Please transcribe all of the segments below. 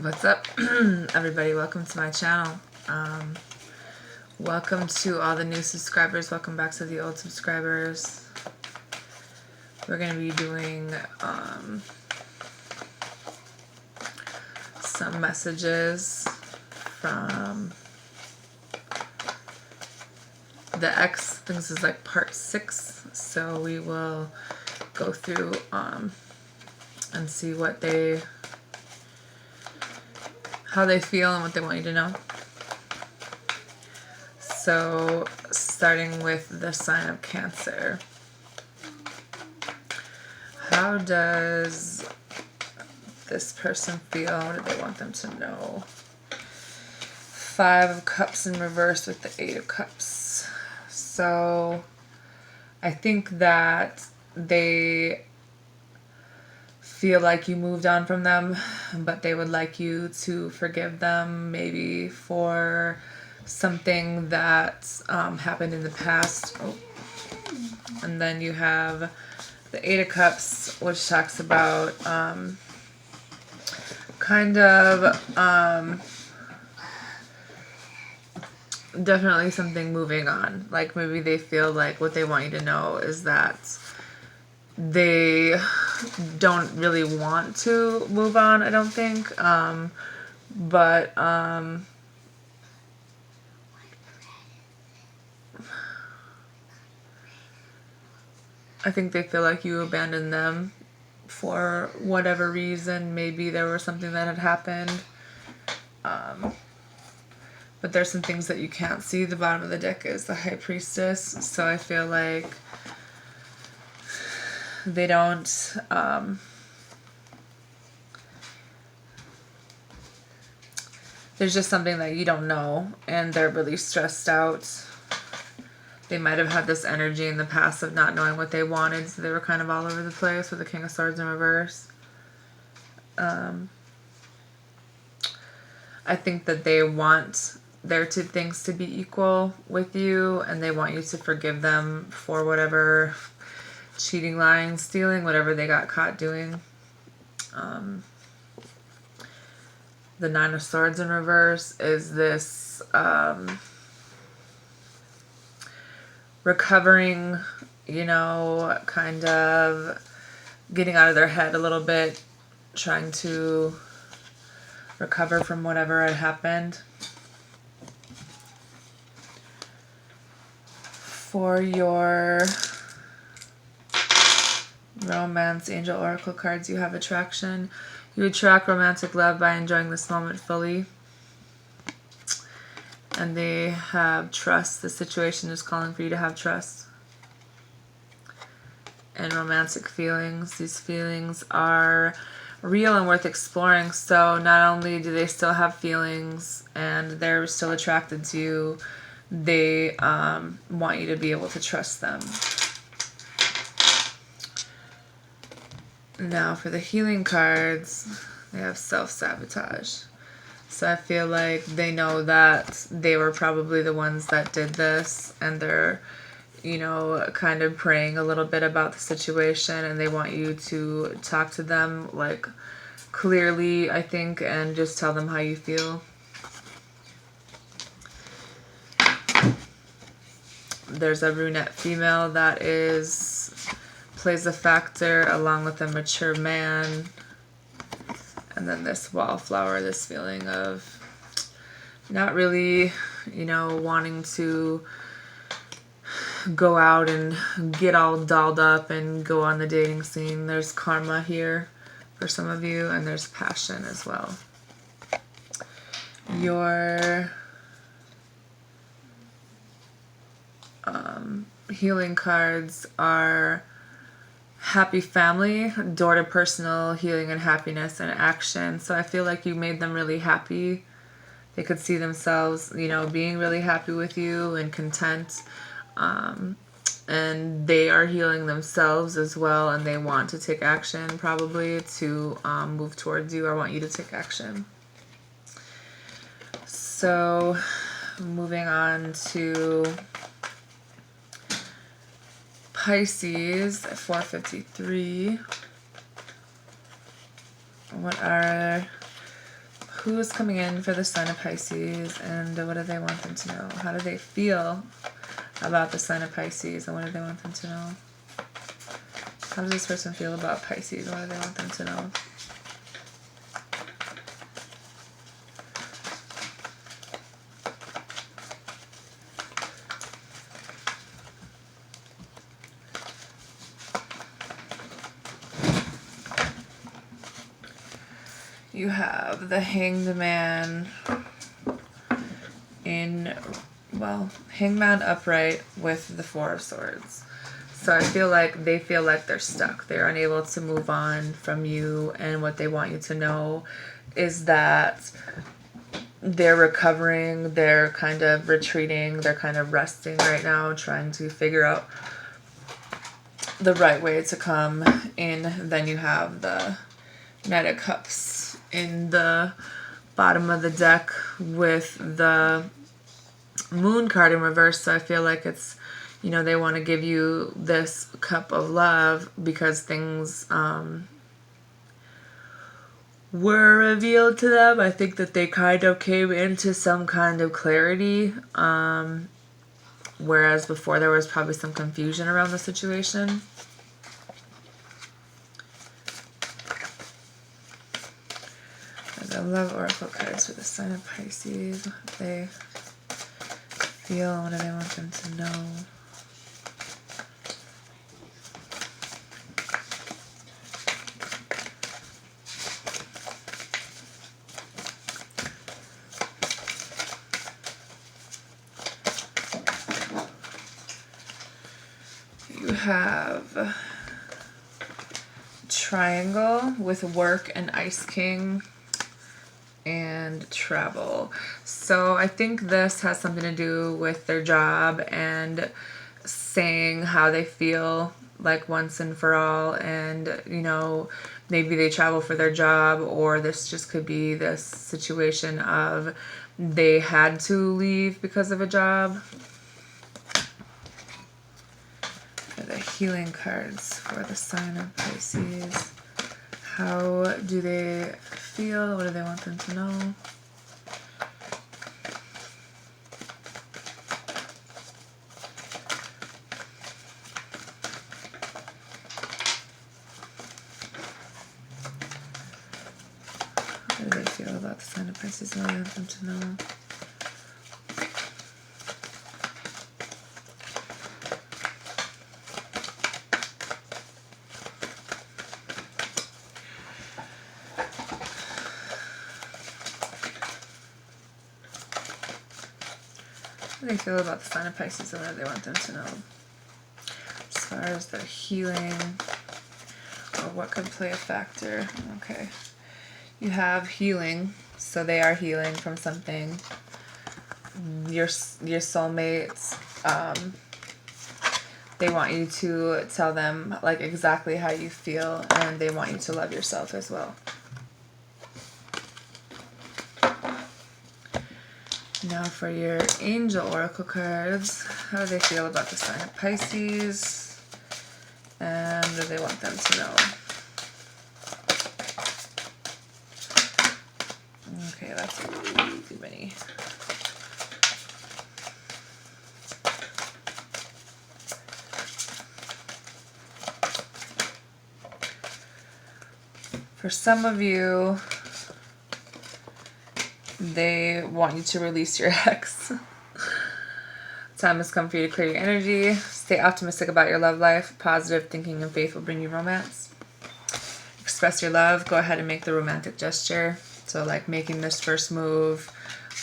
What's up, everybody? Welcome to my channel. Welcome to all the new subscribers. Welcome back to the old subscribers. We're going to be doing some messages from the X. I think this is like part 6. So we will go through and see what how they feel and what they want you to know. So, starting with the sign of Cancer. How does this person feel? What do they want them to know? 5 of Cups in reverse with the 8 of Cups. So, I think that they feel like you moved on from them, but they would like you to forgive them, maybe for something that happened in the past. Oh. And then you have the 8 of Cups, which talks about definitely something moving on. Like maybe they feel like what they want you to know is that they don't really want to move on, I don't think. But I think they feel like you abandoned them for whatever reason. Maybe there was something that had happened. But there's some things that you can't see. The bottom of the deck is the High Priestess. So I feel like they don't there's just something that you don't know, and they're really stressed out. They might have had this energy in the past of not knowing what they wanted, so they were kind of all over the place with the King of Swords in reverse. I think that they want their two things to be equal with you, and they want you to forgive them for whatever cheating, lying, stealing, whatever they got caught doing. The 9 of Swords in reverse is this recovering, kind of getting out of their head a little bit, trying to recover from whatever had happened. For your romance angel oracle cards, you have attraction. You attract romantic love by enjoying this moment fully. And they have trust. The situation is calling for you to have trust. And romantic feelings. These feelings are real and worth exploring. So not only do they still have feelings and they're still attracted to you, they want you to be able to trust them. Now for the healing cards, they have self-sabotage. So I feel like they know that they were probably the ones that did this, and they're, kind of praying a little bit about the situation, and they want you to talk to them, like, clearly, I think, and just tell them how you feel. There's a brunette female that plays a factor along with a mature man. And then this wallflower, this feeling of not really, wanting to go out and get all dolled up and go on the dating scene. There's karma here for some of you, and there's passion as well. Your healing cards are happy family, door to personal healing and happiness and action. So I feel like you made them really happy. They could see themselves, being really happy with you and content. And they are healing themselves as well, and they want to take action probably to move towards you, or want you to take action. So moving on to Pisces, 453. What are Who's coming in for the sign of Pisces, and what do they want them to know? How do they feel about the sign of Pisces, and what do they want them to know? How does this person feel about Pisces, and what do they want them to know? You have the Hanged Man in, well, Hangman upright with the Four of Swords. So I feel like they feel like they're stuck. They're unable to move on from you, and what they want you to know is that they're recovering, they're kind of retreating, they're kind of resting right now, trying to figure out the right way to come in. Then you have the Knight of Cups in the bottom of the deck with the Moon card in reverse. So I feel like it's, you know, they want to give you this cup of love because things were revealed to them. I think that they kind of came into some kind of clarity, whereas before there was probably some confusion around the situation. I love oracle cards for the sign of Pisces. What do they feel? What do they want them to know? You have Triangle with Work and Ice King and Travel. So I think this has something to do with their job and saying how they feel like once and for all, and you know, maybe they travel for their job, or this just could be this situation of they had to leave because of a job. The healing cards for the sign of Pisces. How do they feel? What do they want them to know? What do they feel about the sign of Pisces? What do they want them to know? What do they feel about the sign of Pisces, and what do they want them to know? As far as the healing, or what could play a factor. Okay. You have healing, so they are healing from something. Your soulmates, they want you to tell them like exactly how you feel, and they want you to love yourself as well. Now for your angel oracle cards, how do they feel about the sign of Pisces, and what do they want them to know? Okay, that's too many. For some of you, they want you to release your ex. Time has come for you to clear your energy. Stay optimistic about your love life. Positive thinking and faith will bring you romance. Express your love. Go ahead and make the romantic gesture. So like making this first move,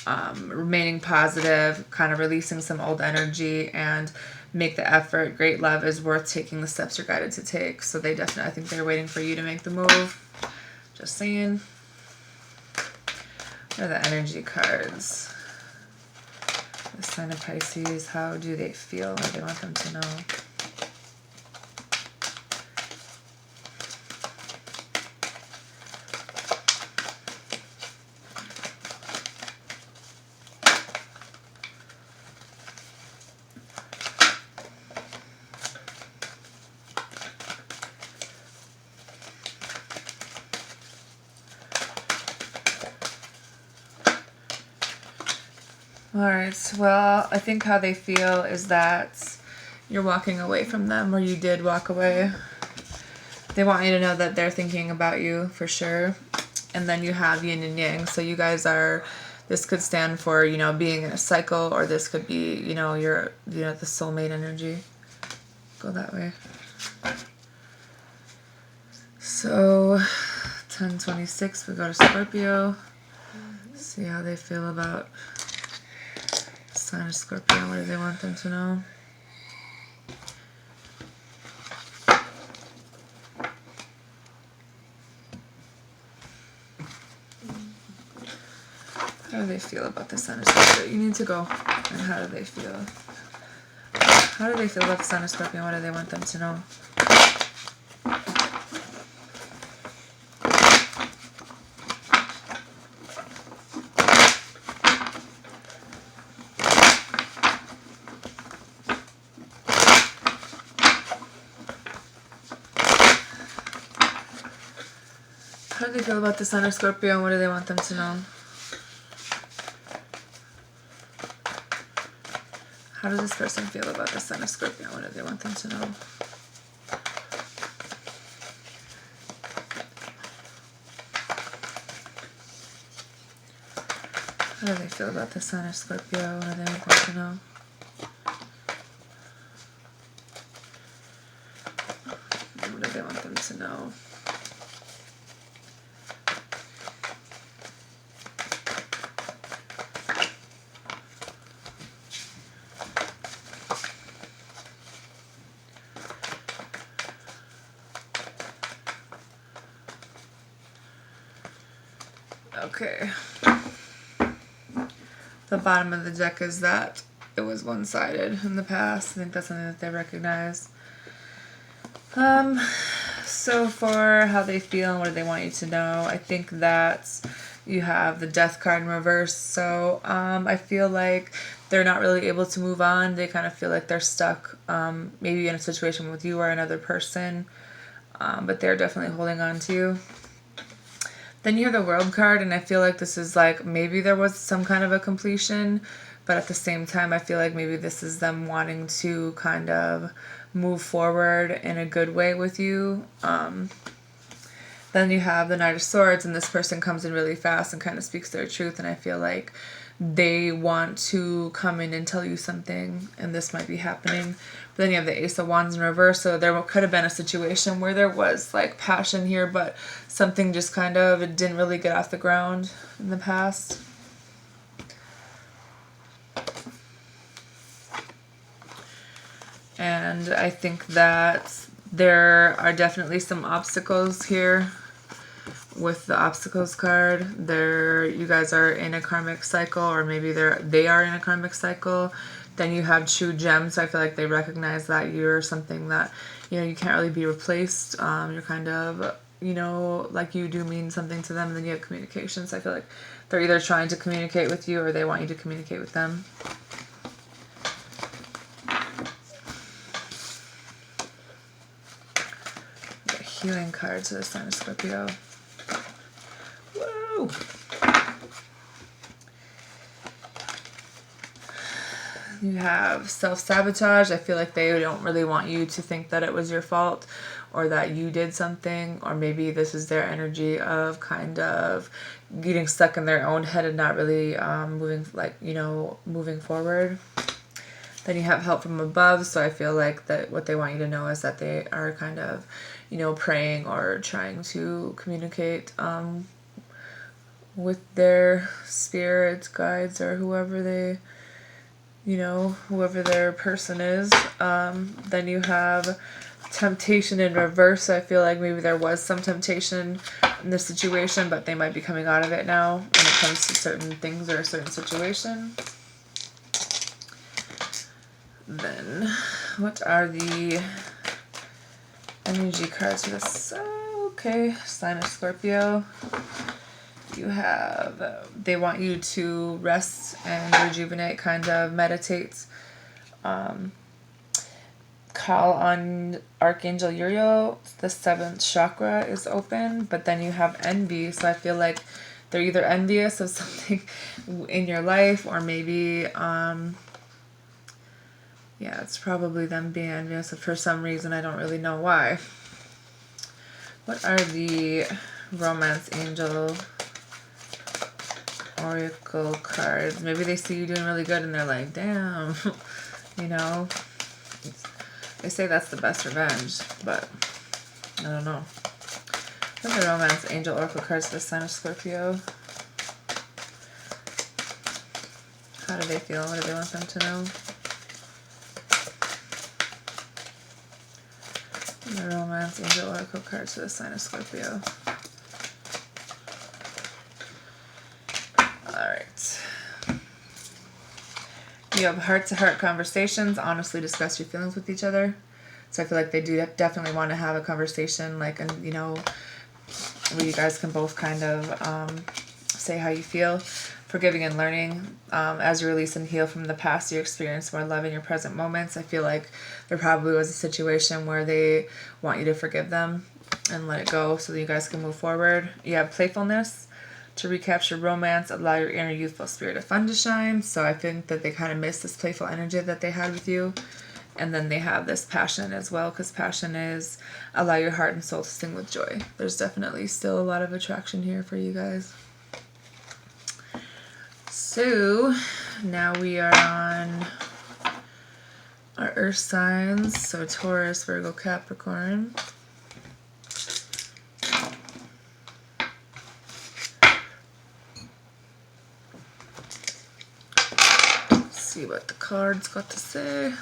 remaining positive, kind of releasing some old energy, and make the effort. Great love is worth taking the steps you're guided to take. So they definitely, I think they're waiting for you to make the move. Just saying. What are the energy cards? The sign of Pisces, how do they feel? What do they want them to know? Alright, well, I think how they feel is that you're walking away from them, or you did walk away. They want you to know that they're thinking about you for sure. And then you have yin and yang. So you guys are, this could stand for, you know, being in a cycle, or this could be, you know, you're, you know, the soulmate energy. Go that way. So 1026, we go to Scorpio. See how they feel about sign of Scorpio. What do they want them to know? How do they feel about the sign of Scorpio? You need to go. And how do they feel? How do they feel about the sign of Scorpio? What do they want them to know? How do they feel about the sign of Scorpio, and what do they want them to know? How does this person feel about the sign of Scorpio? What do they want them to know? How do they feel about the sign of Scorpio? What do they want them to know? What do they want them to know? Okay. The bottom of the deck is that it was one-sided in the past. I think that's something that they recognize. So for how they feel and what do they want you to know, I think that you have the Death card in reverse. So I feel like they're not really able to move on. They kind of feel like they're stuck, maybe in a situation with you or another person, but they're definitely holding on to you. Then you have the World card, and I feel like this is like maybe there was some kind of a completion, but at the same time I feel like maybe this is them wanting to kind of move forward in a good way with you. Then you have the Knight of Swords, and this person comes in really fast and kind of speaks their truth, and I feel like they want to come in and tell you something, and this might be happening. But then you have the Ace of Wands in reverse, so there could have been a situation where there was like passion here, but something just kind of, it didn't really get off the ground in the past. And I think that there are definitely some obstacles here with the obstacles card. You guys are in a karmic cycle, or maybe they are in a karmic cycle. Then you have true gems. So I feel like they recognize that you're something that, you know, you can't really be replaced. You're kind of, you know, like you do mean something to them. And then you have communication. So I feel like they're either trying to communicate with you or they want you to communicate with them. The healing cards for the sign of Scorpio. Whoa! You have self-sabotage. I feel like they don't really want you to think that it was your fault or that you did something, or maybe this is their energy of kind of getting stuck in their own head and not really moving forward. Then you have help from above, so I feel like that what they want you to know is that they are kind of, you know, praying or trying to communicate with their spirits, guides, or whoever their person is. Then you have temptation in reverse. So I feel like maybe there was some temptation in the situation, but they might be coming out of it now when it comes to certain things or a certain situation. Then what are the energy cards for this? Okay, sign of Scorpio. You have, they want you to rest and rejuvenate, kind of meditate. Call on Archangel Uriel. The 7th chakra is open, but then you have envy. So I feel like they're either envious of something in your life, or maybe, yeah, it's probably them being envious for some reason. I don't really know why. What are the romance angel oracle cards? Maybe they see you doing really good and they're like, damn, you know. They say that's the best revenge, but I don't know. What are the romance angel oracle cards for the sign of Scorpio? How do they feel? What do they want them to know? The romance angel oracle cards for the sign of Scorpio. Alright. You have heart-to-heart conversations. Honestly discuss your feelings with each other. So I feel like they do definitely want to have a conversation, like, and you know, where you guys can both kind of say how you feel. Forgiving and learning. As you release and heal from the past, you experience more love in your present moments. I feel like there probably was a situation where they want you to forgive them and let it go so that you guys can move forward. You have playfulness. To recapture romance, allow your inner youthful spirit of fun to shine. So I think that they kind of miss this playful energy that they had with you. And then they have this passion as well, because passion is allow your heart and soul to sing with joy. There's definitely still a lot of attraction here for you guys. So now we are on our earth signs. So Taurus, Virgo, Capricorn. Let's see what the cards got to say.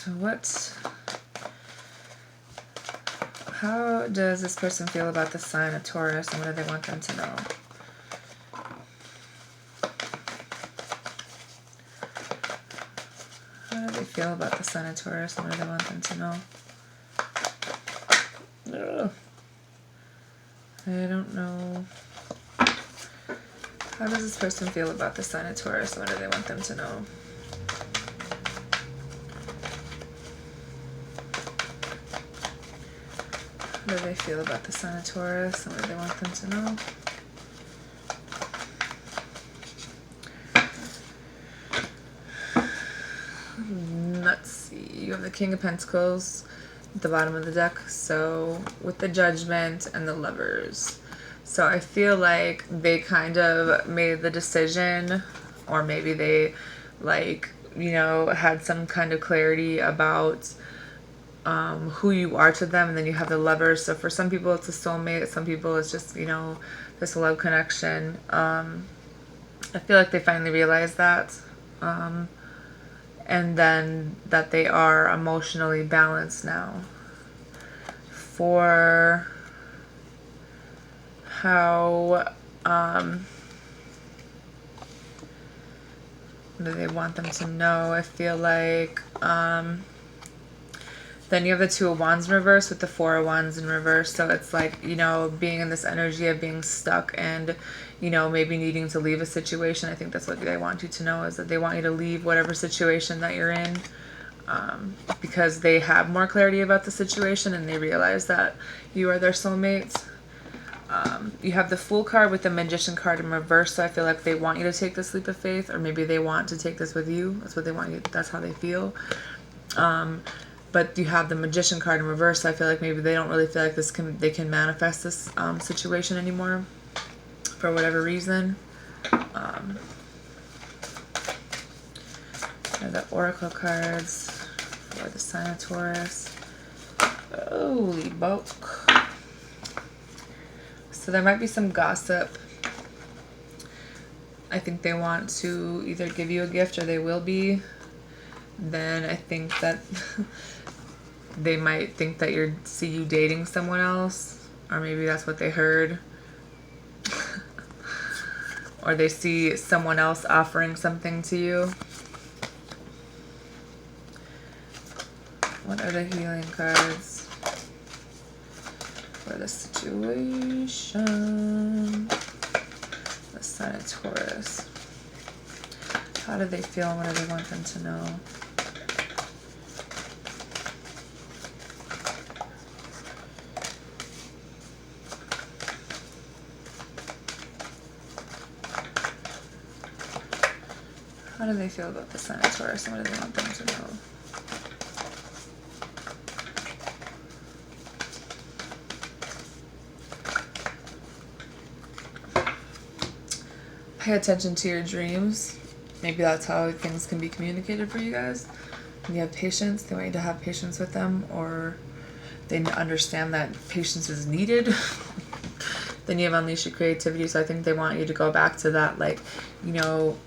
Alright, so how does this person feel about the sign of Taurus, and what do they want them to know? How do they feel about the sign of Taurus, and what do they want them to know? Ugh. I don't know. How does this person feel about the sign of Taurus, and what do they want them to know? How do they feel about the sign of Taurus, and what do they want them to know? Let's see. You have the King of Pentacles at the bottom of the deck. So with the Judgment and the Lovers. So I feel like they kind of made the decision, or maybe they, like, you know, had some kind of clarity about who you are to them. And then you have the Lovers. So for some people it's a soulmate, some people it's just, you know, this love connection. I feel like they finally realized that, and then that they are emotionally balanced now. For how do they want them to know? I feel like then you have the Two of Wands in reverse with the Four of Wands in reverse. So it's like, you know, being in this energy of being stuck and, you know, maybe needing to leave a situation. I think that's what they want you to know, is that they want you to leave whatever situation that you're in, because they have more clarity about the situation and they realize that you are their soulmate. You have the Fool card with the Magician card in reverse. So I feel like they want you to take this leap of faith, or maybe they want to take this with you. That's what they want you. That's how they feel. But you have the Magician card in reverse, so I feel like maybe they don't really feel like they can manifest this situation anymore for whatever reason. The Oracle cards for the sign of Taurus. Holy bulk. So there might be some gossip. I think they want to either give you a gift, or they will be. Then I think that they might think that see you dating someone else, or maybe that's what they heard. Or they see someone else offering something to you. What are the healing cards for the situation? The sign of Taurus. How do they feel, and what do they want them to know? How do they feel about the sign of Taurus, and what do they want them to know? Pay attention to your dreams. Maybe that's how things can be communicated for you guys. When you have patience, they want you to have patience with them, or they understand that patience is needed. Then you have unleash your creativity. So I think they want you to go back to that, like, you know,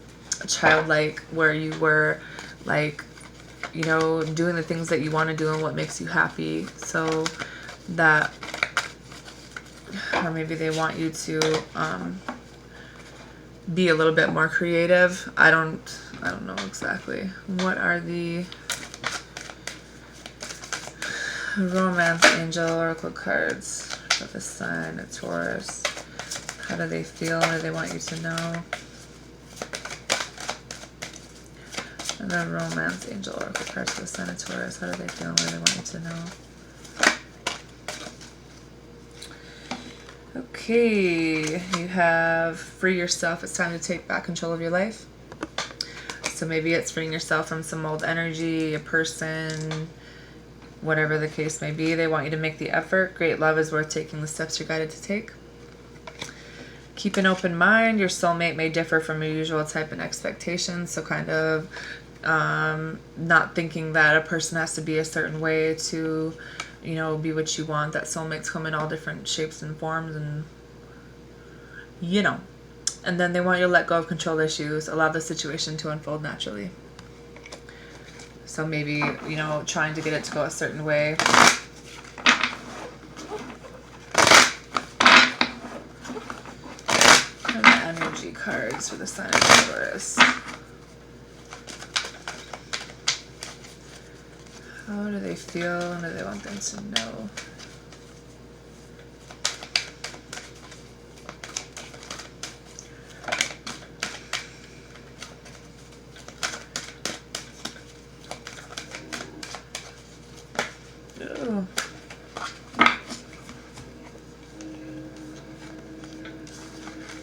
childlike, where you were like, you know, doing the things that you want to do and what makes you happy. So that, or maybe they want you to be a little bit more creative. I don't know exactly. What are the romance angel oracle cards for the sign of Taurus? How do they feel? What do they want you to know? And the romance angel oracle cards for the sign of Taurus. How do they feel? What do they want you to know? Okay, you have free yourself. It's time to take back control of your life. So maybe it's freeing yourself from some old energy, a person, whatever the case may be. They want you to make the effort. Great love is worth taking the steps you're guided to take. Keep an open mind. Your soulmate may differ from your usual type and expectations. So kind of not thinking that a person has to be a certain way to, you know, be what you want. That soulmates come in all different shapes and forms, and, you know. And then they want you to let go of control issues. Allow the situation to unfold naturally. So maybe, you know, trying to get it to go a certain way. And the energy cards for the sign of Taurus. How do they feel? And do they want them to know? Ooh.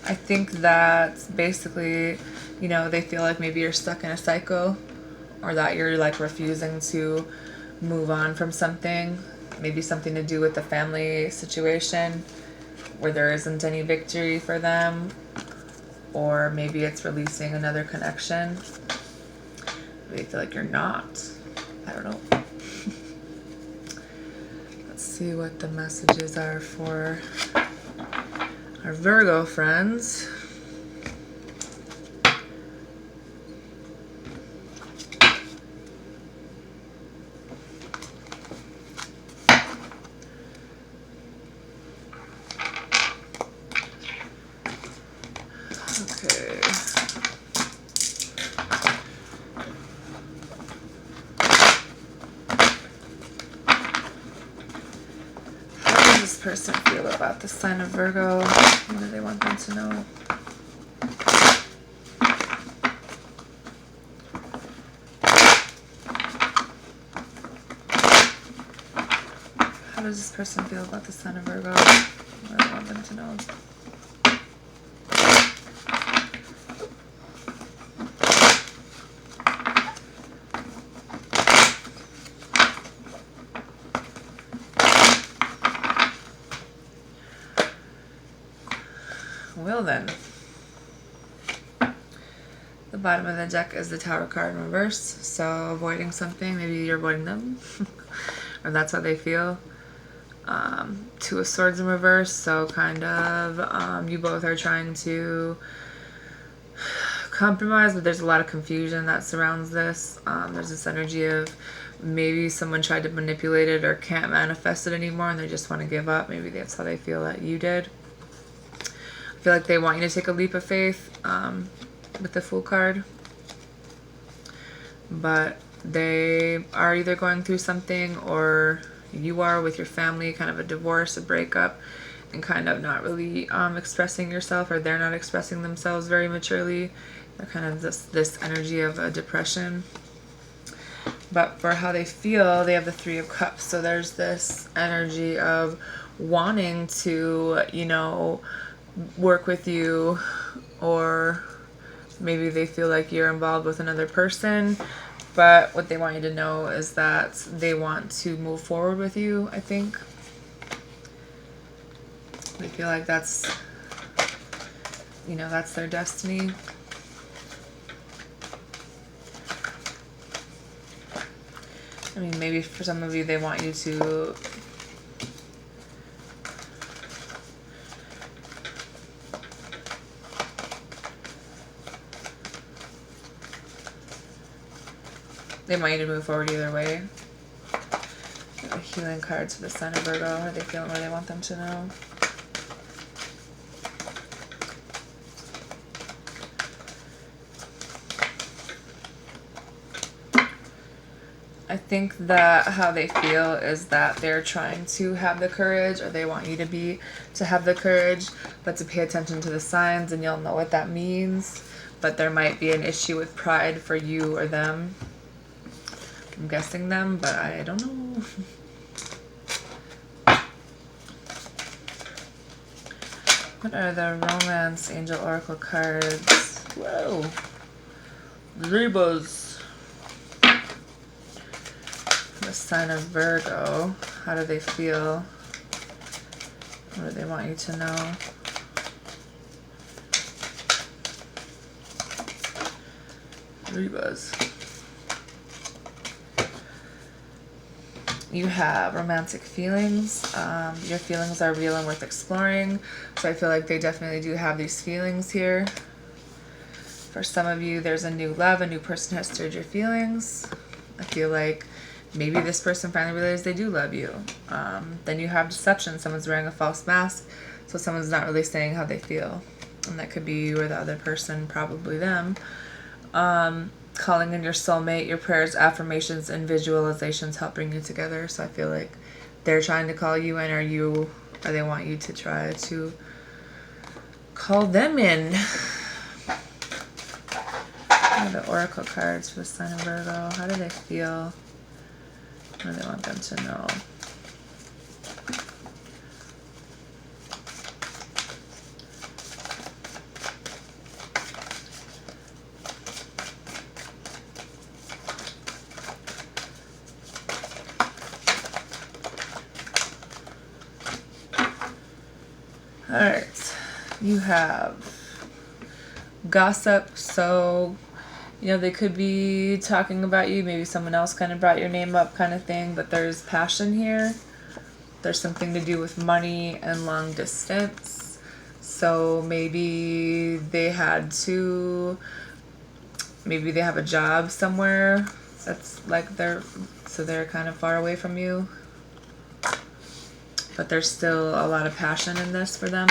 I think that basically, you know, they feel like maybe you're stuck in a cycle, or that you're like refusing to move on from something. Maybe something to do with the family situation where there isn't any victory for them, or maybe it's releasing another connection. They feel like you're not. I don't know. Let's see what the messages are for our Virgo friends. Okay. How does this person feel about the sign of Virgo? What do they want them to know? How does this person feel about the sign of Virgo? What do they want them to know? Well then, the bottom of the deck is the Tower card in reverse. So avoiding something, maybe you're avoiding them, or that's how they feel. Two of Swords in reverse. So kind of you both are trying to compromise, but there's a lot of confusion that surrounds this. There's this energy of maybe someone tried to manipulate it or can't manifest it anymore, and they just want to give up. Maybe that's how they feel that you did. I feel like they want you to take a leap of faith with the Fool card, but they are either going through something, or you are with your family, kind of a divorce, a breakup, and kind of not really expressing yourself, or they're not expressing themselves very maturely. They're kind of this energy of a depression. But for how they feel, they have the Three of Cups. So there's this energy of wanting to, you know, work with you, or Maybe they feel like you're involved with another person, but what they want you to know is that they want to move forward with you, I think. They feel like that's, you know, that's their destiny. I mean, maybe for some of you, they want you to move forward either way. Healing cards for the Sun of Virgo. Are they feeling what they want them to know? I think that how they feel is that they're trying to have the courage, or they want you to have the courage, but to pay attention to the signs, and you'll know what that means. But there might be an issue with pride for you or them. I'm guessing them, but I don't know. What are the Romance Angel Oracle cards? Whoa. Libras. The sign of Virgo. How do they feel? What do they want you to know? Libras. You have romantic feelings. Your feelings are real and worth exploring. So I feel like they definitely do have these feelings here. For some of you, there's a new love. A new person has stirred your feelings. I feel like maybe this person finally realized they do love you. Then you have deception. Someone's wearing a false mask. So someone's not really saying how they feel. And that could be you or the other person, probably them. Calling in your soulmate, your prayers, affirmations, and visualizations help bring you together. So I feel like they're trying to call you in, or they want you to try to call them in. The Oracle cards for the sign of Virgo. How do they feel? What do they want them to know? Alright, you have gossip. So, you know, they could be talking about you. Maybe someone else kind of brought your name up kind of thing. But there's passion here. There's something to do with money and long distance. So maybe they have a job somewhere that's like they're kind of far away from you. But there's still a lot of passion in this for them.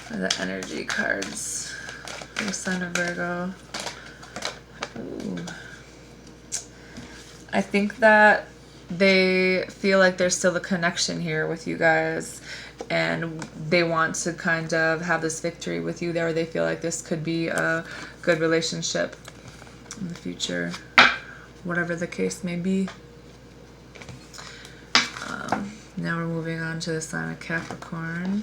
The energy cards for the sign of Virgo. Ooh. I think that they feel like there's still a connection here with you guys, and they want to kind of have this victory with you there. They feel like this could be a good relationship in the future, whatever the case may be. Now we're moving on to the sign of Capricorn.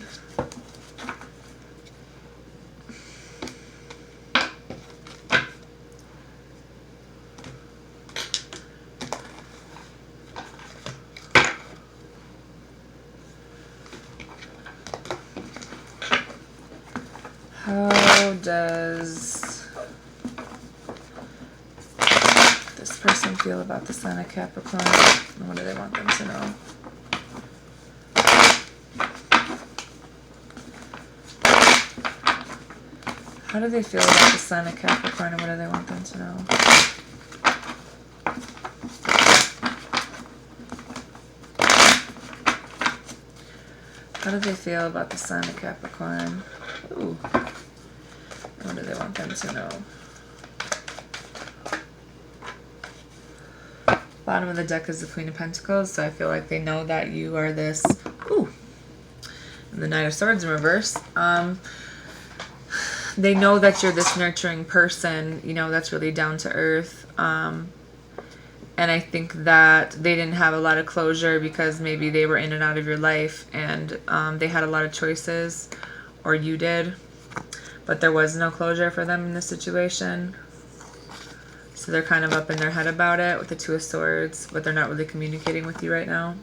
How does this person feel about the sign of Capricorn? And what do they want them to know? How do they feel about the sign of Capricorn, and what do they want them to know? How do they feel about the sign of Capricorn? Ooh. And what do they want them to know? Bottom of the deck is the Queen of Pentacles, so I feel like they know that you are this. Ooh. And the Knight of Swords in reverse. They know that you're this nurturing person, you know, that's really down to earth. And I think that they didn't have a lot of closure because maybe they were in and out of your life, and they had a lot of choices, or you did, but there was no closure for them in this situation. So they're kind of up in their head about it with the Two of Swords, but they're not really communicating with you right now.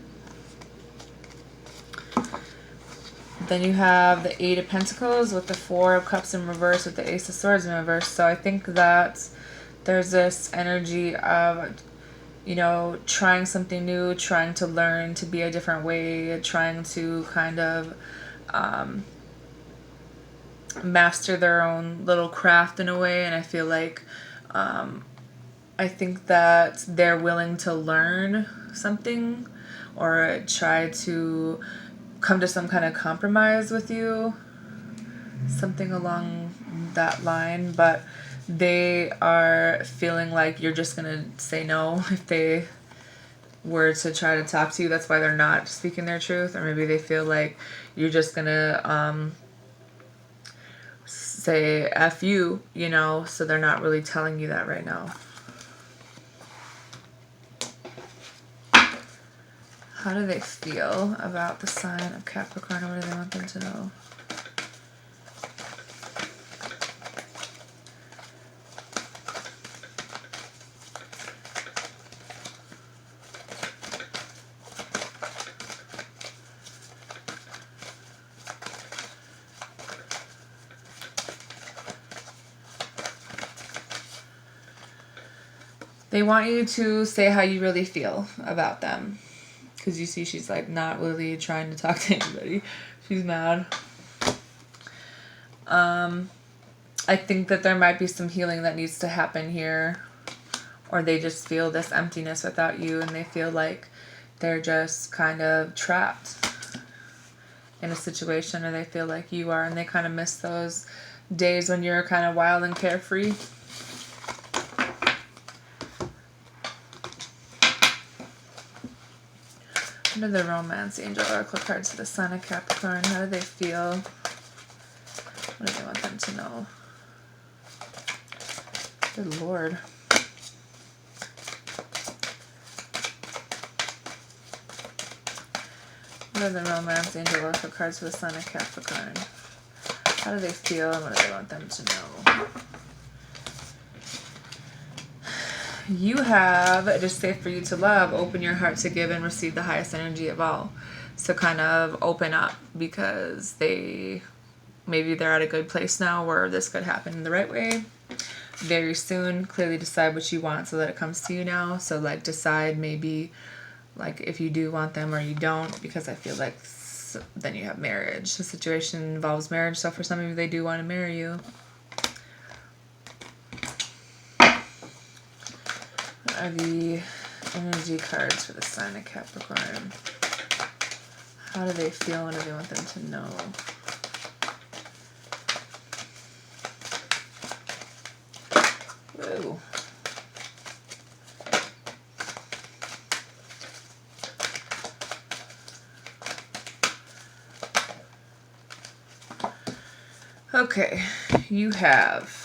Then you have the Eight of Pentacles with the Four of Cups in reverse with the Ace of Swords in reverse. So I think that there's this energy of, you know, trying something new, trying to learn to be a different way, trying to kind of master their own little craft in a way. And I feel like I think that they're willing to learn something or try to come to some kind of compromise with you, something along that line, but they are feeling like you're just gonna say no if they were to try to talk to you. That's why they're not speaking their truth. Or maybe they feel like you're just gonna say F you, you know, so they're not really telling you that right now. How do they feel about the sign of Capricorn, or what do they want them to know? They want you to say how you really feel about them. Because you see she's like not really trying to talk to anybody. She's mad. I think that there might be some healing that needs to happen here. Or they just feel this emptiness without you, and they feel like they're just kind of trapped in a situation, or they feel like you are, and they kind of miss those days when you're kind of wild and carefree. Under the Romance Angel Oracle cards for the Sun of Capricorn, how do they feel? What do they want them to know? Good Lord. What are the Romance Angel Oracle cards for the Sun of Capricorn? How do they feel and what do they want them to know? You have, it is safe for you to love, open your heart to give and receive the highest energy of all. So kind of open up, because maybe they're at a good place now where this could happen in the right way very soon. Clearly decide what you want so that it comes to you now. So like decide maybe like if you do want them or you don't, because I feel like then you have marriage. The situation involves marriage, so for some of you they do want to marry you. What are the energy cards for the sign of Capricorn? How do they feel? What do they want them to know? Whoa. Okay, you have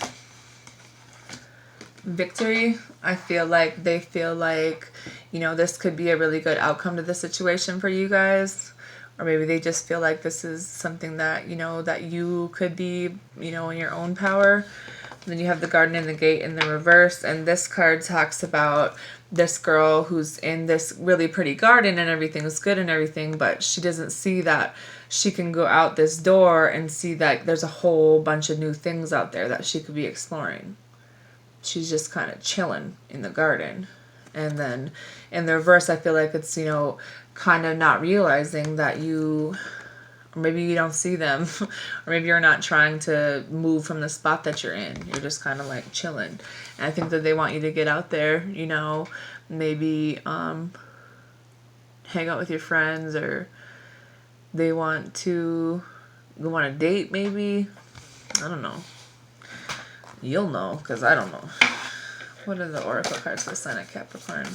victory. I feel like they feel like, you know, this could be a really good outcome to the situation for you guys. Or maybe they just feel like this is something that, you know, that you could be, you know, in your own power. And then you have the Garden and the Gate in the reverse. And this card talks about this girl who's in this really pretty garden and everything's good and everything, but she doesn't see that she can go out this door and see that there's a whole bunch of new things out there that she could be exploring. She's just kind of chilling in the garden. And then in the reverse, I feel like it's, you know, kind of not realizing that you, or maybe you don't see them, or maybe you're not trying to move from the spot that you're in. You're just kind of like chilling. And I think that they want you to get out there, you know, maybe hang out with your friends, or they want to go on a date maybe. I don't know. You'll know, because I don't know. What are the Oracle cards for the sign of Capricorn?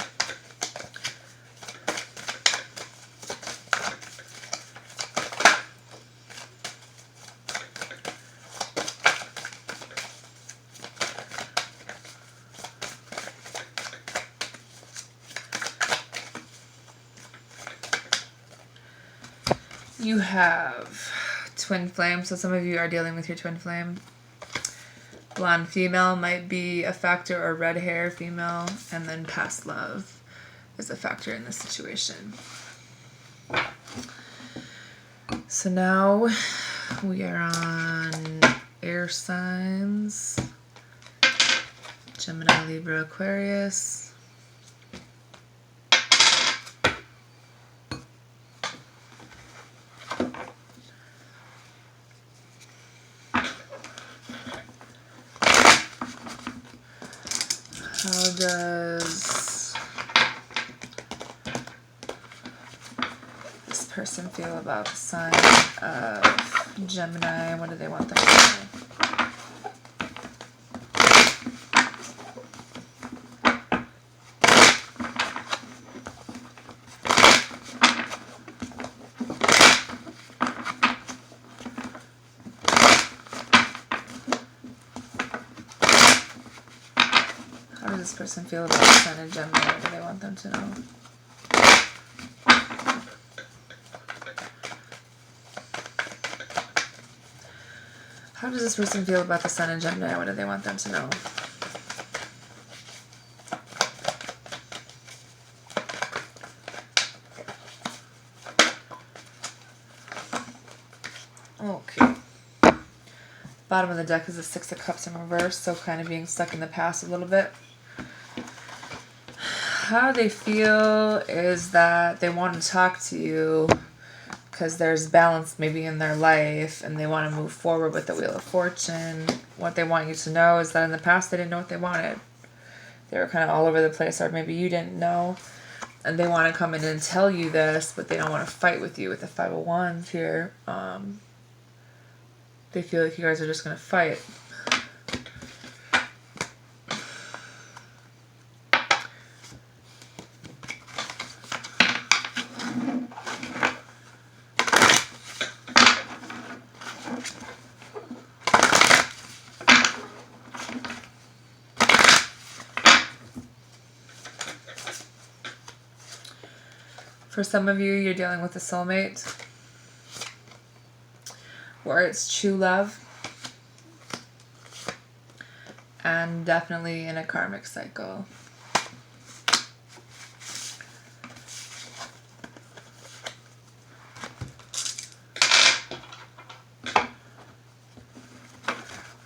You have twin flame. So some of you are dealing with your twin flame. Blonde female might be a factor, or red hair female. And then past love is a factor in this situation. So now we are on air signs. Gemini, Libra, Aquarius. How does this person feel about the sign of Gemini? What do they want them to know? How does this person feel about the sign of Gemini? What do they want them to know? How does this person feel about the sun in Gemini? What do they want them to know? Okay. Bottom of the deck is the Six of Cups in reverse, so kind of being stuck in the past a little bit. How they feel is that they want to talk to you because there's balance maybe in their life and they want to move forward with the Wheel of Fortune. What they want you to know is that in the past they didn't know what they wanted. They were kind of all over the place, or maybe you didn't know. And they want to come in and tell you this, but they don't want to fight with you with the Five of Wands here. They feel like you guys are just going to fight. For some of you, you're dealing with a soulmate, or it's true love, and definitely in a karmic cycle.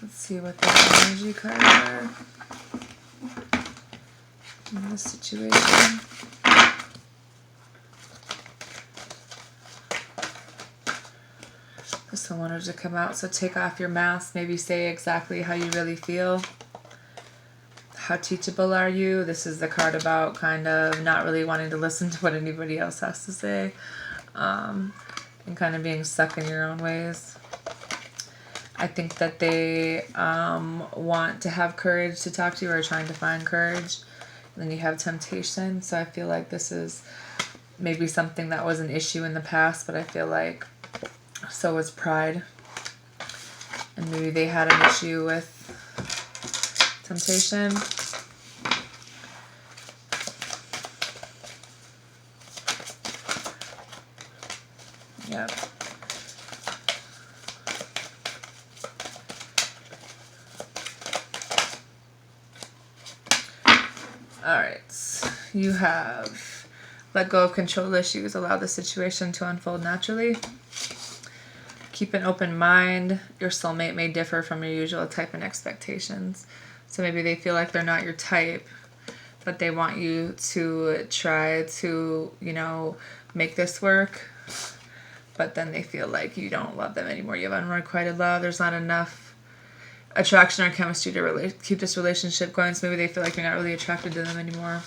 Let's see what the energy cards are in this situation. This one wanted to come out, so take off your mask. Maybe say exactly how you really feel. How teachable are you? This is the card about kind of not really wanting to listen to what anybody else has to say, and kind of being stuck in your own ways. I think that they want to have courage to talk to you, or are trying to find courage. And then you have temptation, so I feel like this is maybe something that was an issue in the past, but I feel like so was pride. And maybe they had an issue with temptation. Yep. Alright. You have let go of control issues. Allow the situation to unfold naturally. Keep an open mind. Your soulmate may differ from your usual type and expectations. So maybe they feel like they're not your type, but they want you to try to, you know, make this work. But then they feel like you don't love them anymore. You have unrequited love. There's not enough attraction or chemistry to keep this relationship going. So maybe they feel like you're not really attracted to them anymore.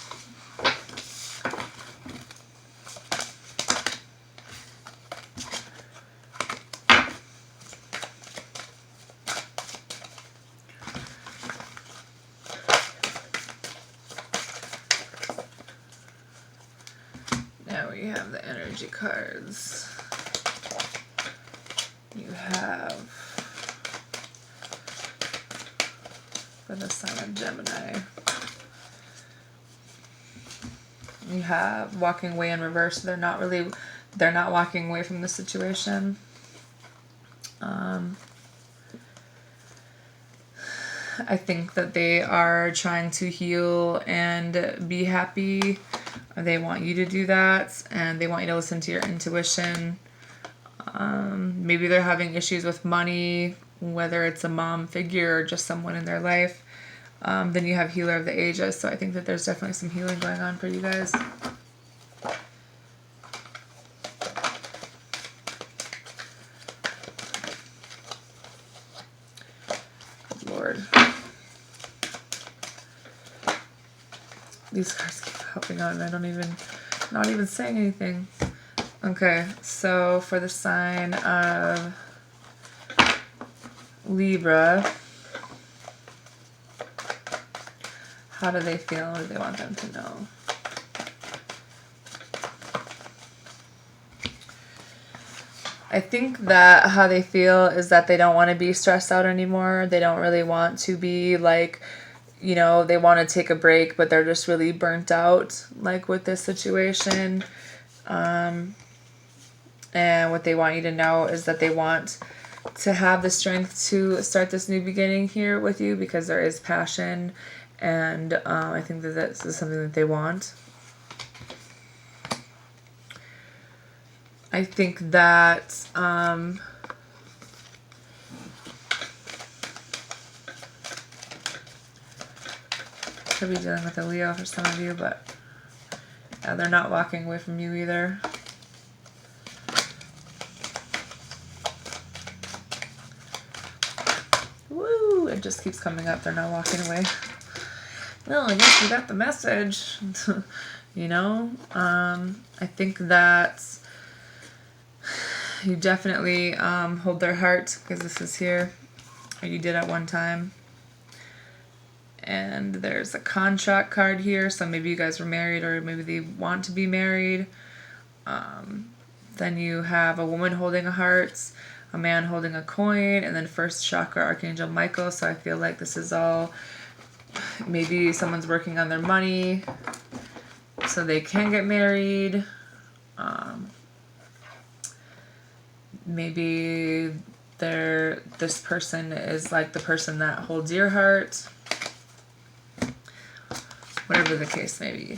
Now we have the energy cards. You have for the sign of Gemini. You have walking away in reverse. They're not walking away from the situation. I think that they are trying to heal and be happy. They want you to do that, and they want you to listen to your intuition. Maybe they're having issues with money, whether it's a mom figure or just someone in their life. Then you have Healer of the Ages, so I think that there's definitely some healing going on for you guys. Good Lord. These cards keep helping out and I don't even, not even saying anything. Okay, so for the sign of Libra, how do they feel? What do they want them to know? I think that how they feel is that they don't want to be stressed out anymore. They don't really want to be like, you know, they want to take a break, but they're just really burnt out, like with this situation. And what they want you to know is that they want to have the strength to start this new beginning here with you because there is passion. And I think that this is something that they want. I think that could be dealing with a Leo for some of you, but yeah, they're not walking away from you either. Woo! It just keeps coming up. They're not walking away. Well, I guess we got the message. You know? I think that you definitely hold their heart because this is here. Or you did at one time. And there's a contract card here. So maybe you guys were married or maybe they want to be married. Then you have a woman holding a heart, a man holding a coin, and then first chakra, Archangel Michael. So I feel like this is all, maybe someone's working on their money so they can get married. Maybe this person is like the person that holds your heart. Whatever the case may be.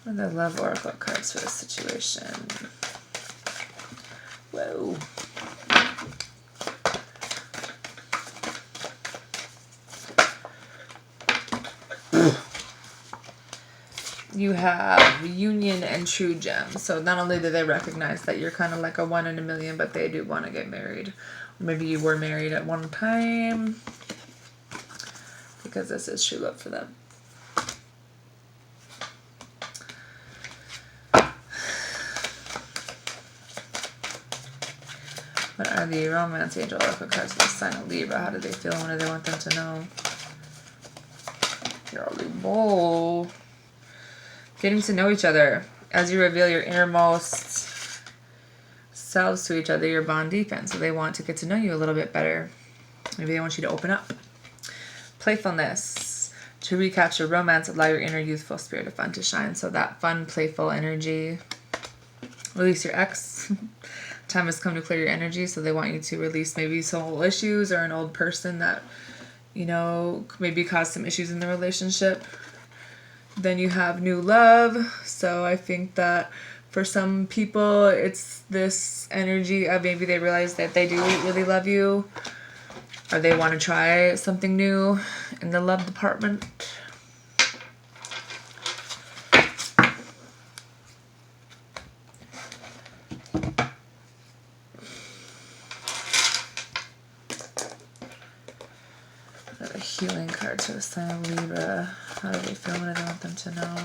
What are the love oracle cards for this situation? Whoa. You have union and true gem. So not only do they recognize that you're kind of like a 1 in a million, but they do want to get married. Or maybe you were married at one time. Because this is true love for them. What are the romance angel oracle cards for the sign of Libra? How do they feel? What do they want them to know? You're a Libra. Getting to know each other. As you reveal your innermost selves to each other, your bond deepens. So they want to get to know you a little bit better. Maybe they want you to open up. Playfulness. To recapture romance, allow your inner youthful spirit of fun to shine. So that fun, playful energy. Release your ex. Time has come to clear your energy. So they want you to release maybe some old issues or an old person that, you know, maybe caused some issues in the relationship. Then you have new love. So I think that for some people, it's this energy of maybe they realize that they do really love you. Or they want to try something new in the love department. Another healing card to the sign of Libra. How do they feel? What do they want them to know?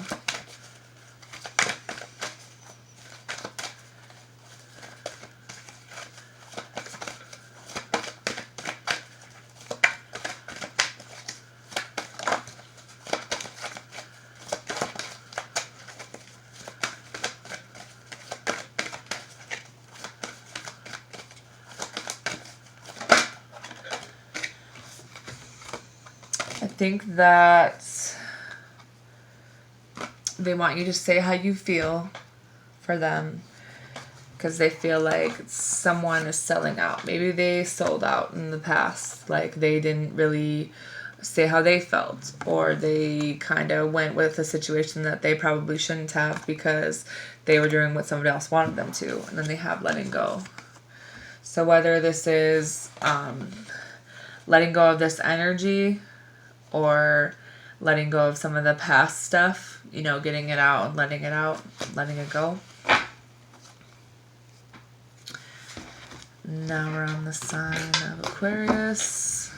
I think that they want you to say how you feel for them, because they feel like someone is selling out. Maybe they sold out in the past, like they didn't really say how they felt, or they kind of went with a situation that they probably shouldn't have because they were doing what somebody else wanted them to, and then they have letting go. So whether this is letting go of this energy, or letting go of some of the past stuff, you know, getting it out and letting it go. Now we're on the sign of Aquarius.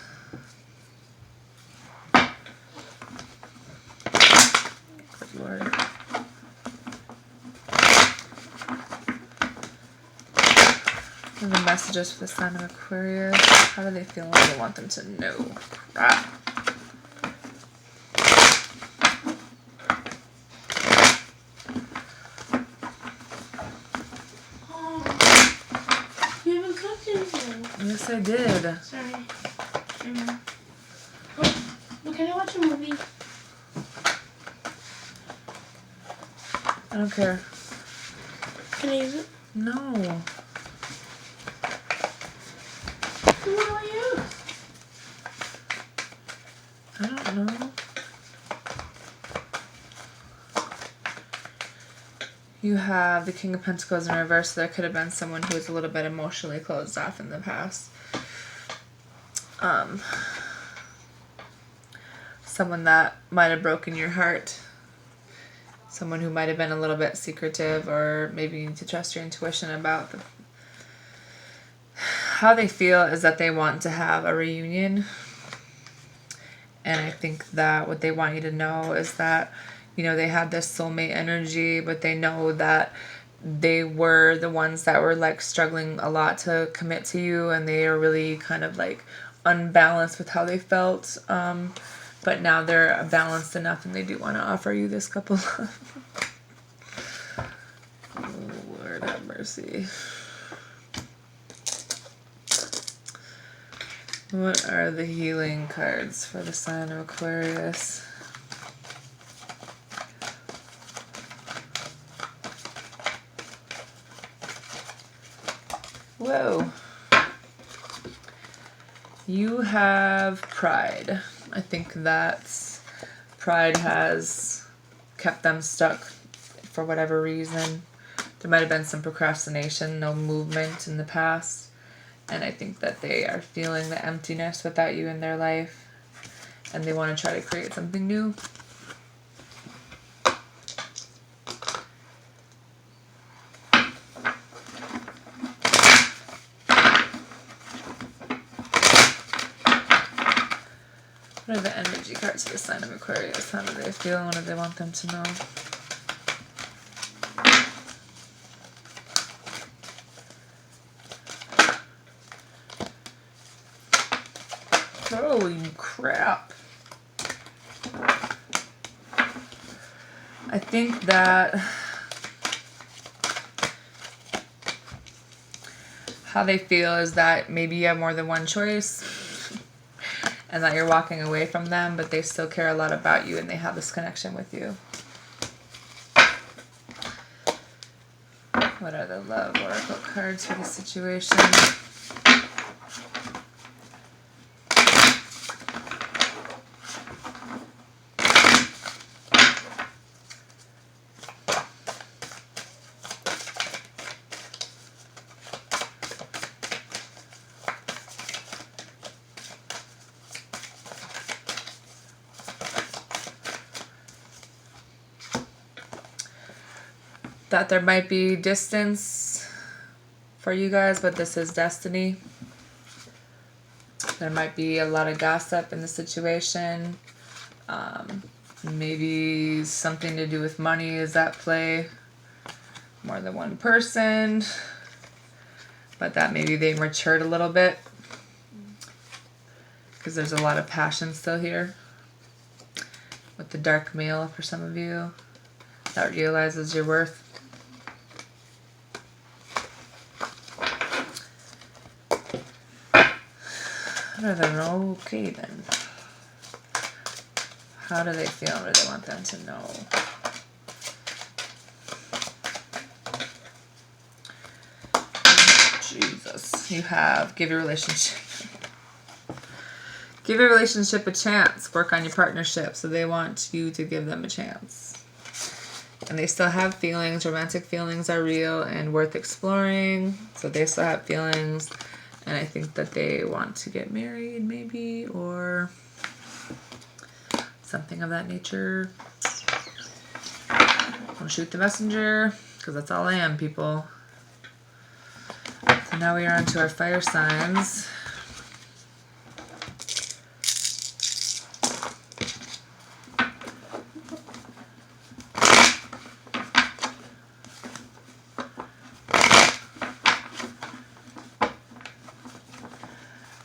Good Lord. And the messages for the sign of Aquarius. How do they feel? What do they want them to know? Crap. Yes, I did. Sorry. Oh, can I watch a movie? I don't care. Can I use it? No. What do I use? I don't know. You have the King of Pentacles in reverse, so there could have been someone who was a little bit emotionally closed off in the past. Someone that might have broken your heart. Someone who might have been a little bit secretive, or maybe you need to trust your intuition about how they feel is that they want to have a reunion. And I think that what they want you to know is that, you know, they had this soulmate energy, but they know that they were the ones that were like struggling a lot to commit to you, and they are really kind of like unbalanced with how they felt. But now they're balanced enough, and they do want to offer you this couple. Oh, Lord have mercy. What are the healing cards for the sign of Aquarius? Whoa. You have pride. I think that pride has kept them stuck for whatever reason. There might have been some procrastination, no movement in the past. And I think that they are feeling the emptiness without you in their life. And they want to try to create something new. What are the energy cards for the sign of Aquarius? How do they feel? What do they want them to know? Holy crap. I think that how they feel is that maybe you have more than one choice, and that you're walking away from them, but they still care a lot about you, and they have this connection with you. What are the love oracle cards for the situation? That there might be distance for you guys, but this is destiny. There might be a lot of gossip in the situation. Maybe something to do with money is at play. More than one person. But that maybe they matured a little bit, because there's a lot of passion still here. With the dark male for some of you that realizes your worth. Okay then. How do they feel? What do they want them to know? Aries, you have give your relationship a chance. Work on your partnership. So they want you to give them a chance. And they still have feelings. Romantic feelings are real and worth exploring. So they still have feelings. And I think that they want to get married maybe, or something of that nature. Don't shoot the messenger, because that's all I am, people. So now we are on to our fire signs.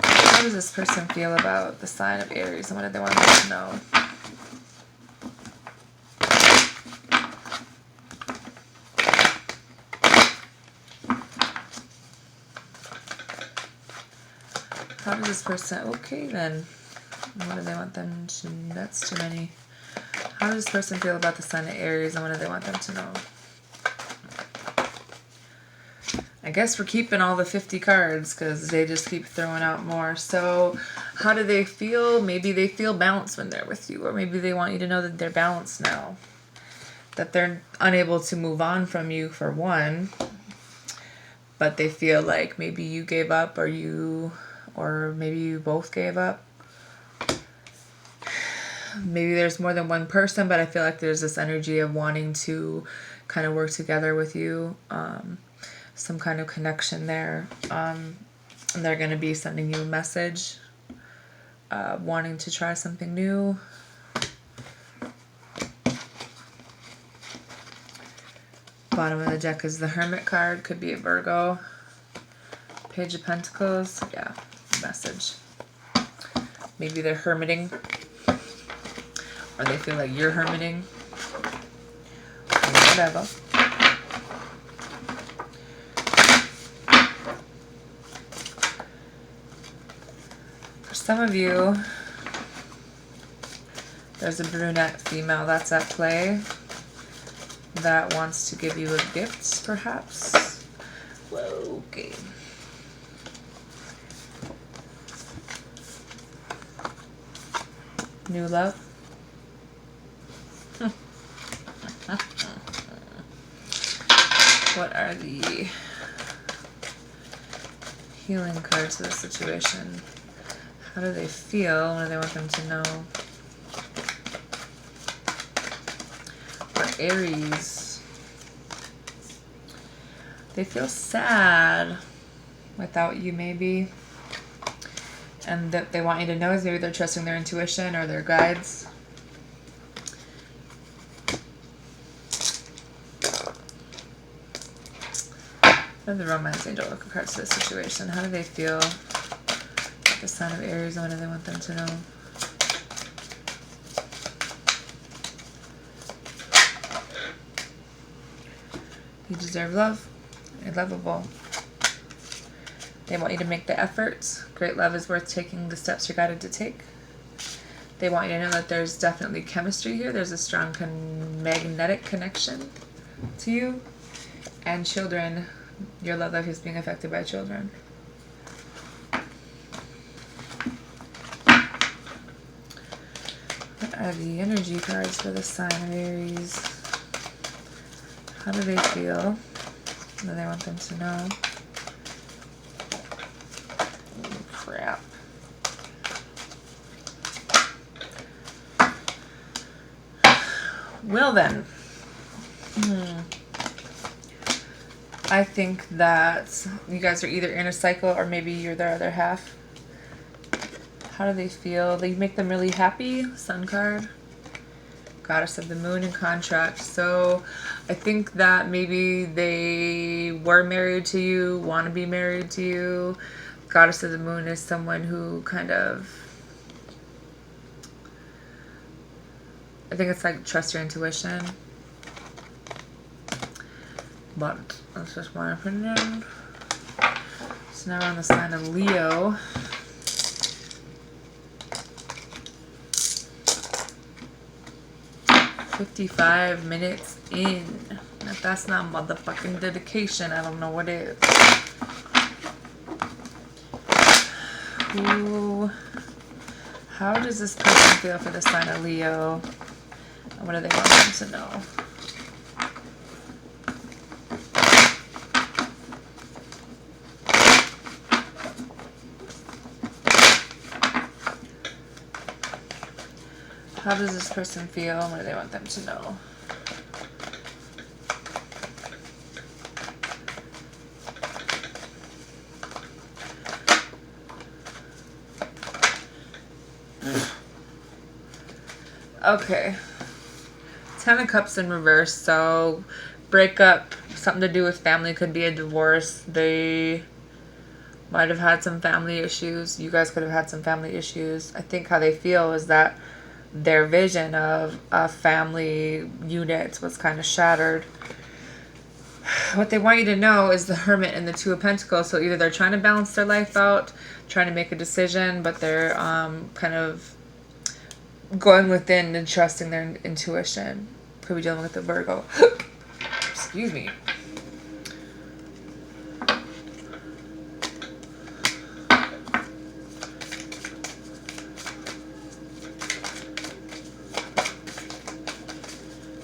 How does this person feel about the sign of Aries, and what do they want them to know? How does this person, okay then, what do they want them to, that's too many. How does this person feel about the sign of Aries, and what do they want them to know? I guess we're keeping all the 50 cards because they just keep throwing out more. So how do they feel? Maybe they feel balanced when they're with you, or maybe they want you to know that they're balanced now, that they're unable to move on from you for one, but they feel like maybe you gave up, or maybe you both gave up. Maybe there's more than one person, but I feel like there's this energy of wanting to kind of work together with you. Some kind of connection there. And they're going to be sending you a message, wanting to try something new. Bottom of the deck is the Hermit card. Could be a Virgo. Page of Pentacles. Yeah, message. Maybe they're hermiting, or they feel like you're hermiting, or whatever. For some of you, there's a brunette female that's at play that wants to give you a gift, perhaps. Whoa, okay. New love. What are the healing cards to this situation? How do they feel? What do they want them to know? For Aries, they feel sad without you, maybe. And that they want you to know is maybe they're trusting their intuition or their guides. What are the romance angel oracle cards to this situation? How do they feel about the sign of Aries, and what do they want them to know? You deserve love. You're lovable. They want you to make the efforts. Great love is worth taking the steps you're guided to take. They want you to know that there's definitely chemistry here. There's a strong magnetic connection to you. And children, your love life is being affected by children. What are the energy cards for the sign of Aries? How do they feel? What do they want them to know? Crap. Well then, I think that you guys are either in a cycle or maybe you're their other half. How do they feel? They make them really happy. Sun card. Goddess of the Moon in contract. So I think that maybe they were married to you, want to be married to you. Goddess of the Moon is someone who kind of, I think it's like trust your intuition. But that's just my opinion. So now we're on the sign of Leo. "55 minutes in." If that's not motherfucking dedication, I don't know what is. How does this person feel for the sign of Leo? And what do they want them to know? How does this person feel? What do they want them to know? Okay. 10 of Cups in reverse. So, breakup, something to do with family, could be a divorce. They might have had some family issues. You guys could have had some family issues. I think how they feel is that their vision of a family unit was kind of shattered. What they want you to know is the Hermit and the Two of Pentacles. So either they're trying to balance their life out, trying to make a decision, but they're kind of going within and trusting their intuition. Could be dealing with the Virgo. Excuse me.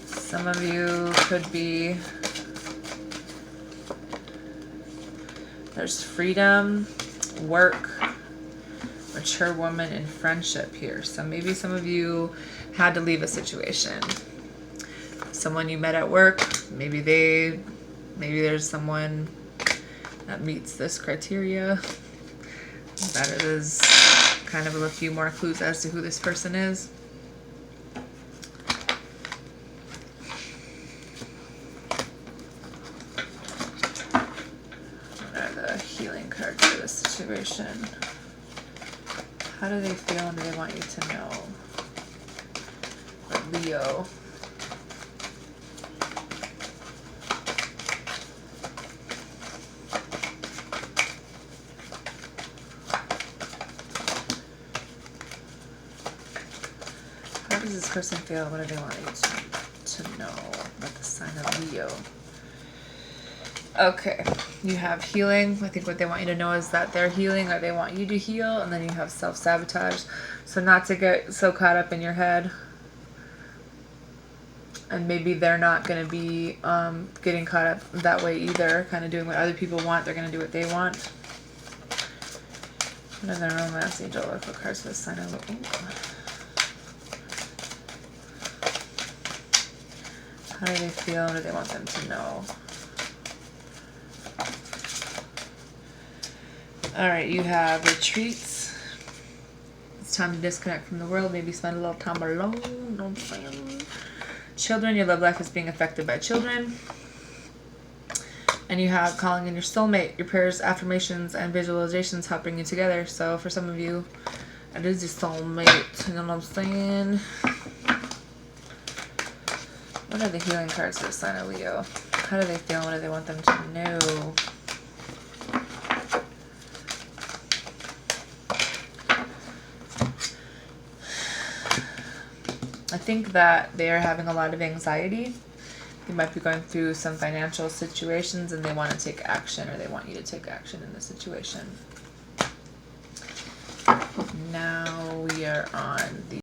Some of you could be, there's freedom, work, mature woman, and friendship here. So maybe some of you had to leave a situation. Someone you met at work, maybe there's someone that meets this criteria. That is kind of a few more clues as to who this person is. Healing card for this situation. How do they feel and do they want you to know? Leo. How does this person feel? What do they want you to know about the sign of Leo? Okay, you have healing. I think what they want you to know is that they're healing or they want you to heal. And then you have self-sabotage. So not to get so caught up in your head. And maybe they're not going to be getting caught up that way either. Kind of doing what other people want. They're going to do what they want. Another romance angel. Oracle cards for the sign of... How do they feel? What do they want them to know? Alright, you have retreats. It's time to disconnect from the world. Maybe spend a little time alone. No plan. Children, your love life is being affected by children. And you have calling in your soulmate. Your prayers, affirmations, and visualizations help bring you together. So for some of you, it is your soulmate. You know what I'm saying? What are the healing cards for the sign of Leo? How do they feel? What do they want them to know? I think that they are having a lot of anxiety. They might be going through some financial situations and they want to take action, or they want you to take action in the situation. Now we are on the